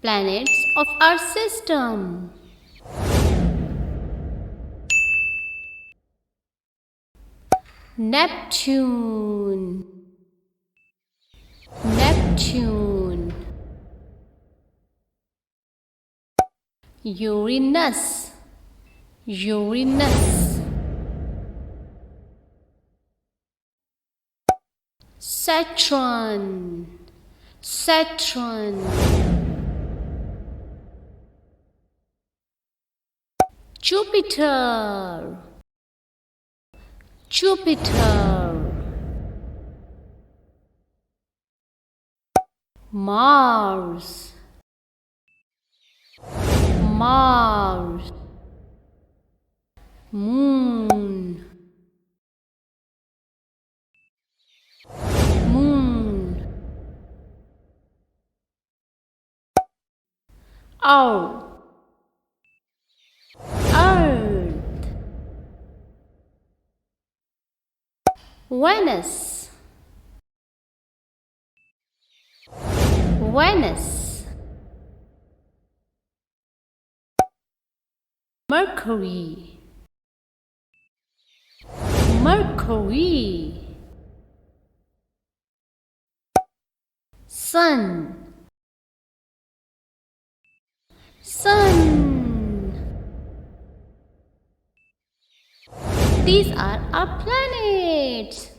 planets of our system. Neptune, Neptune. Uranus, Uranus. Saturn, Saturn. Jupiter, Jupiter. Mars, Mars. Moon, Moon. Earth, Earth. Venus, Venus. Mercury, Mercury. Sun, Sun. These are our planets.